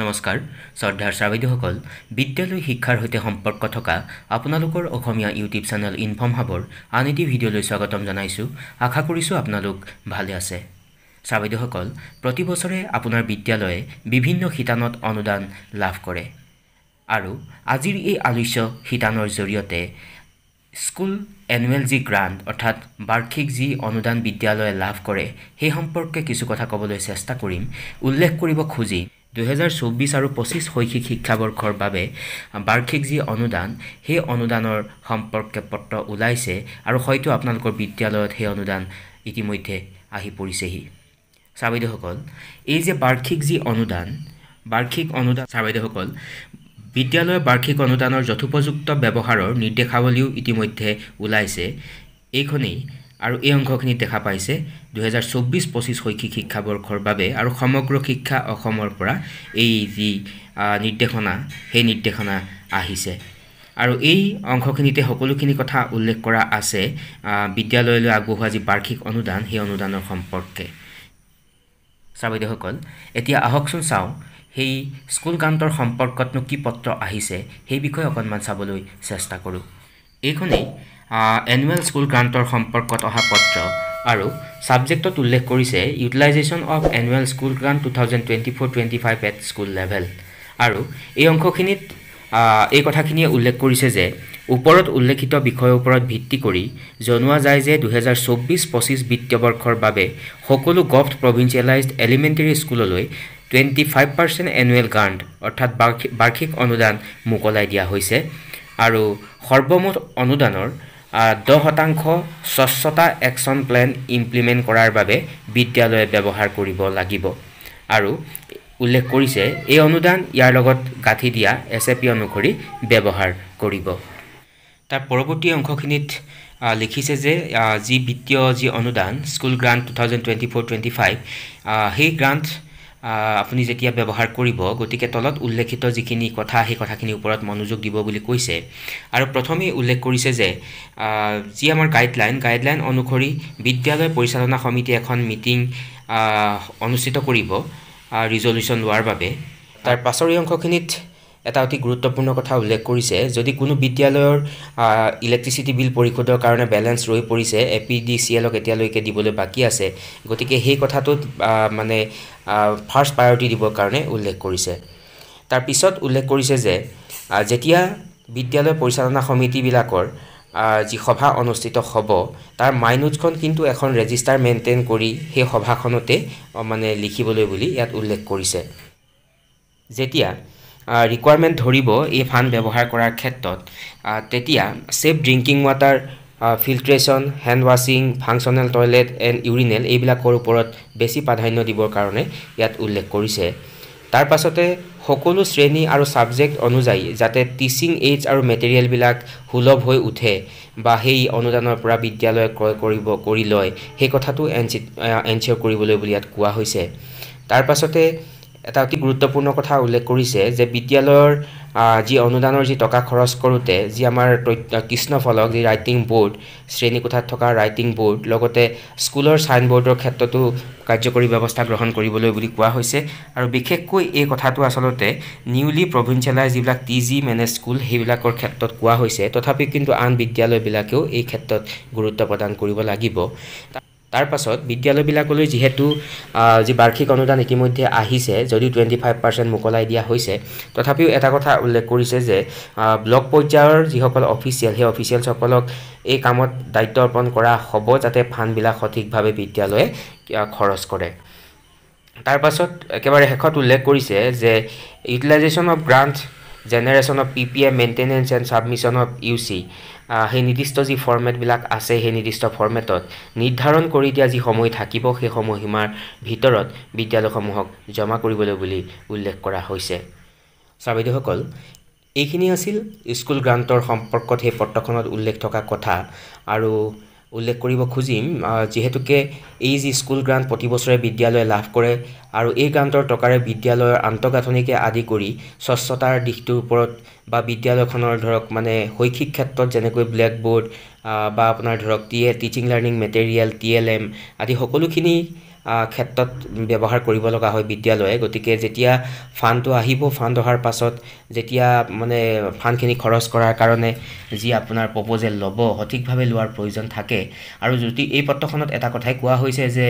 নমস্কাৰ শ্ৰদ্ধাৰ ছাত্ৰীসকল বিদ্যালয় শিক্ষাৰ সৈতে সম্পৰ্ক থকা আপোনালোকৰ অসমীয়া ইউটিউব চেনেল ইনফৰ্ম হাবৰ আন এটি ভিডিঅ'লৈ স্বাগতম জনাইছোঁ। আশা কৰিছোঁ আপোনালোক ভালে আছে। ছাত্ৰীসকল প্ৰতি বছৰে আপোনাৰ বিদ্যালয়ে বিভিন্ন শিতানত অনুদান লাভ কৰে আৰু আজিৰ এই আলোচ্য শিতানৰ জৰিয়তে স্কুল এনুৱেল যি গ্ৰাণ্ট অৰ্থাৎ বাৰ্ষিক যি অনুদান বিদ্যালয়ে লাভ কৰে সেই সম্পৰ্কে কিছু কথা ক'বলৈ চেষ্টা কৰিম। উল্লেখ কৰিব খুজি 2024 আৰু 25 শৈক্ষিক শিক্ষাবৰ্ষৰ বাবে বাৰ্ষিক যি অনুদান সেই অনুদানৰ সম্পৰ্কে পত্ৰ ওলাইছে আৰু হয়তো আপোনালোকৰ বিদ্যালয়ত সেই অনুদান ইতিমধ্যে আহি পৰিছেহি। ছাত্ৰীসকল এই যে বাৰ্ষিক যি অনুদান ছাত্ৰীসকল বিদ্যালয়ৰ বাৰ্ষিক অনুদানৰ যথোপযুক্ত ব্যৱহাৰৰ নিৰ্দেশাৱলীও ইতিমধ্যে ওলাইছে। এইখনেই আৰু এই অংশখিনিত দেখা পাইছে 2024-25 শৈক্ষিক শিক্ষাবৰ্ষৰ বাবে আৰু সমগ্ৰ শিক্ষা অসমৰ পৰা এই যি নিৰ্দেশনা সেই নিৰ্দেশনা আহিছে আৰু এই অংশখিনিতে সকলোখিনি কথা উল্লেখ কৰা আছে বিদ্যালয়লৈ আগবঢ়োৱা যি বাৰ্ষিক অনুদান সেই অনুদানৰ সম্পৰ্কে। ছাত্ৰীসকল এতিয়া আহকচোন চাওঁ সেই স্কুল গ্ৰাণ্টৰ সম্পৰ্কতনো কি পত্ৰ আহিছে সেই বিষয়ে অকণমান চাবলৈ চেষ্টা কৰোঁ। এইখনেই এনুৱেল স্কুল গ্ৰাণ্টৰ সম্পৰ্কত অহা পত্ৰ আৰু ছাবজেক্টত উল্লেখ কৰিছে utilisation of annual school grant 2024-25 at school level আৰু এই অংশখিনিত এই কথাখিনিয়ে উল্লেখ কৰিছে যে ওপৰত উল্লেখিত বিষয়ৰ ওপৰত ভিত্তি কৰি জনোৱা যায় যে 2024-25 বিত্তীয় বৰ্ষৰ বাবে সকলো গভট প্ৰভিঞ্চিয়েলাইজড এলিমেণ্টেৰী স্কুললৈ 25% এনুৱেল গ্ৰাণ্ট অৰ্থাৎ বাৰ্ষিক অনুদান মোকলাই দিয়া হৈছে আৰু সৰ্বমুঠ অনুদানৰ 10% স্বচ্ছতা একশ্যন প্লেন ইমপ্লিমেণ্ট কৰাৰ বাবে বিদ্যালয়ে ব্যৱহাৰ কৰিব লাগিব আৰু উল্লেখ কৰিছে এই অনুদান ইয়াৰ লগত গাঁঠি দিয়া SAP অনুসৰি ব্যৱহাৰ কৰিব। তাৰ পৰৱৰ্তী অংশখিনিত লিখিছে যে যি বিত্তীয় যি অনুদান স্কুল গ্ৰাণ্ট 2024-25 সেই গ্ৰাণ্ট আপুনি যেতিয়া ব্যৱহাৰ কৰিব গতিকে তলত উল্লেখিত যিখিনি কথা সেই কথাখিনিৰ ওপৰত মনোযোগ দিব বুলি কৈছে আৰু প্ৰথমেই উল্লেখ কৰিছে যে যি আমাৰ গাইডলাইন অনুসৰি বিদ্যালয় পৰিচালনা সমিতি এখন মিটিং অনুষ্ঠিত কৰিব ৰিজলিউশ্যন লোৱাৰ বাবে। তাৰ পাছৰ এই অংশখিনিত এটা অতি গুৰুত্বপূৰ্ণ কথা উল্লেখ কৰিছে যদি কোনো বিদ্যালয়ৰ ইলেক্ট্ৰিচিটি বিল পৰিশোধৰ কাৰণে বেলেঞ্চ ৰৈ পৰিছে APDCLক এতিয়ালৈকে দিবলৈ বাকী আছে গতিকে সেই কথাটোত মানে ফাৰ্ষ্ট প্ৰায়ৰিটি দিবৰ কাৰণে উল্লেখ কৰিছে। তাৰ পিছত উল্লেখ কৰিছে যে যেতিয়া বিদ্যালয় পৰিচালনা সমিতিবিলাকৰ যি সভা অনুষ্ঠিত হ'ব তাৰ মাইনোটছখন কিন্তু এখন ৰেজিষ্টাৰ মেইনটেইন কৰি সেই সভাখনতে মানে লিখিবলৈ বুলি ইয়াত উল্লেখ কৰিছে। যেতিয়া ৰিকুৱাৰমেণ্ট ধৰিব এই ফাণ্ড ব্যৱহাৰ কৰাৰ ক্ষেত্ৰত তেতিয়া safe drinking water filtration hand ৱাশ্বিং ফাংচনেল টয়লেট এণ্ড ইউৰিনেল এইবিলাকৰ ওপৰত বেছি প্ৰাধান্য দিবৰ কাৰণে ইয়াত উল্লেখ কৰিছে। তাৰ পাছতে সকলো শ্ৰেণী আৰু ছাবজেক্ট অনুযায়ী যাতে টিচিং এইডছ আৰু মেটেৰিয়েলবিলাক সুলভ হৈ উঠে বা সেই অনুদানৰ পৰা বিদ্যালয়ে ক্ৰয় কৰি লয় সেই কথাটো এনচিয়ৰ কৰিবলৈ বুলি ইয়াত কোৱা হৈছে। তাৰ পাছতে এটা অতি গুৰুত্বপূৰ্ণ কথা উল্লেখ কৰিছে যে বিদ্যালয়ৰ যি অনুদানৰ যি টকা খৰচ কৰোঁতে যি আমাৰ কৃষ্ণফলক যি ৰাইটিং বৰ্ড শ্ৰেণীকোঠাত থকা ৰাইটিং বৰ্ড লগতে স্কুলৰ ছাইনবৰ্ডৰ ক্ষেত্ৰতো কাৰ্যকৰী ব্যৱস্থা গ্ৰহণ কৰিবলৈ বুলি কোৱা হৈছে আৰু বিশেষকৈ এই কথাটো আচলতে নিউলি প্ৰভিঞ্চিয়েলাইজ যিবিলাক TG মেনেজ স্কুল সেইবিলাকৰ ক্ষেত্ৰত কোৱা হৈছে তথাপি কিন্তু আন বিদ্যালয়বিলাকেও এই ক্ষেত্ৰত গুৰুত্ব প্ৰদান কৰিব লাগিব। তাৰ পাছত বিদ্যালয়বিলাকলৈ যিহেতু যি বাৰ্ষিক অনুদান ইতিমধ্যে আহিছে যদিও 25% মোকলাই দিয়া হৈছে তথাপিও এটা কথা উল্লেখ কৰিছে যে ব্লক পৰ্যায়ৰ যিসকল অফিচিয়েল সেই অফিচিয়েলসকলক এই কামত দায়িত্ব অৰ্পণ কৰা হ'ব যাতে ফাণ্ডবিলাক সঠিকভাৱে বিদ্যালয়ে খৰচ কৰে। তাৰ পাছত একেবাৰে শেষত উল্লেখ কৰিছে যে utilisation of grant generation of PPM maintenance and submission of UC সেই নিৰ্দিষ্ট যি ফৰ্মেটবিলাক আছে সেই নিৰ্দিষ্ট ফৰ্মেটত নিৰ্ধাৰণ কৰি দিয়া যি সময় থাকিব সেই সময়সীমাৰ ভিতৰত বিদ্যালয়সমূহক জমা কৰিবলৈ বুলি উল্লেখ কৰা হৈছে। ছাত্ৰীসকল এইখিনি আছিল স্কুল গ্ৰাণ্টৰ সম্পৰ্কত সেই পত্ৰখনত উল্লেখ থকা কথা আৰু উল্লেখ কৰিব খুজিম যিহেতুকে এই যি স্কুল গ্ৰাণ্ট প্ৰতি বছৰে বিদ্যালয়ে লাভ কৰে আৰু এই গ্ৰাণ্টৰ টকাৰে বিদ্যালয়ৰ আন্তঃগাঁথনিকে আদি কৰি স্বচ্ছতাৰ দিশটোৰ ওপৰত বা বিদ্যালয়খনৰ ধৰক মানে শৈক্ষিক ক্ষেত্ৰত যেনেকৈ ব্লেকবোৰ্ড বা আপোনাৰ ধৰক টিচিং লাৰ্ণিং মেটেৰিয়েল TLM আদি সকলোখিনি ক্ষেত্ৰত ব্যৱহাৰ কৰিব লগা হয় বিদ্যালয়ে গতিকে যেতিয়া ফাণ্ডটো আহিব ফাণ্ড অহাৰ পাছত যেতিয়া মানে ফাণ্ডখিনি খৰচ কৰাৰ কাৰণে যি আপোনাৰ প্ৰপ'জেল ল'ব সঠিকভাৱে লোৱাৰ প্ৰয়োজন থাকে আৰু যদি এই পত্ৰখনত এটা কথাই কোৱা হৈছে যে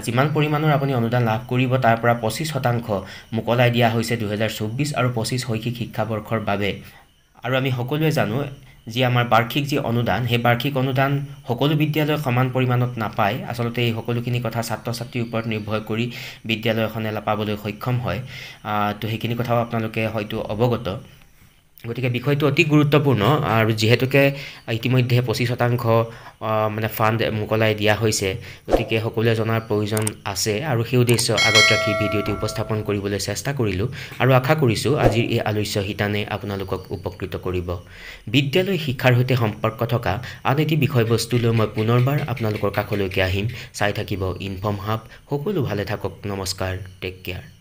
যিমান পৰিমাণৰ আপুনি অনুদান লাভ কৰিব তাৰ পৰা 25% মোকলাই দিয়া হৈছে 2024 আৰু 25 শৈক্ষিক শিক্ষাবৰ্ষৰ বাবে আৰু আমি সকলোৱে জানো যি আমাৰ বাৰ্ষিক যি অনুদান সেই বাৰ্ষিক অনুদান সকলো বিদ্যালয় সমান পৰিমাণত নাপায় আসলতে এই সকলোখিনি কথা ছাত্ৰ ছাত্ৰীৰ ওপৰত নিৰ্ভৰ কৰি বিদ্যালয়খনে পাবলৈ সক্ষম হয় তো সেইখিনি কথাও আপোনালোকে হয়তো অৱগত গতিকে বিষয়টো অতি গুৰুত্বপূৰ্ণ আৰু যেহেতুকে ইতিমধ্যে 25% মানে ফাণ্ড মোকলাই দিয়া হৈছে গতিকে সকলোৱে জনাৰ প্ৰয়োজন আছে আৰু সেই উদ্দেশ্য আগত ৰাখি ভিডিঅ'টি উপস্থাপন কৰিবলৈ চেষ্টা কৰিলোঁ আৰু আশা কৰিছোঁ আজিৰ এই আলোচ্য শিতানে আপোনালোকক উপকৃত কৰিব বিদ্যালয় শিক্ষাৰ সৈতে সম্পৰ্ক থকা আন এটি বিষয়বস্তুলৈ মই পুনৰবাৰ আপোনালোকৰ কাষলৈকে আহিম চাই থাকিব ইনফৰ্ম হাব সকলো ভালে থাকক নমস্কাৰ টেক কেয়াৰ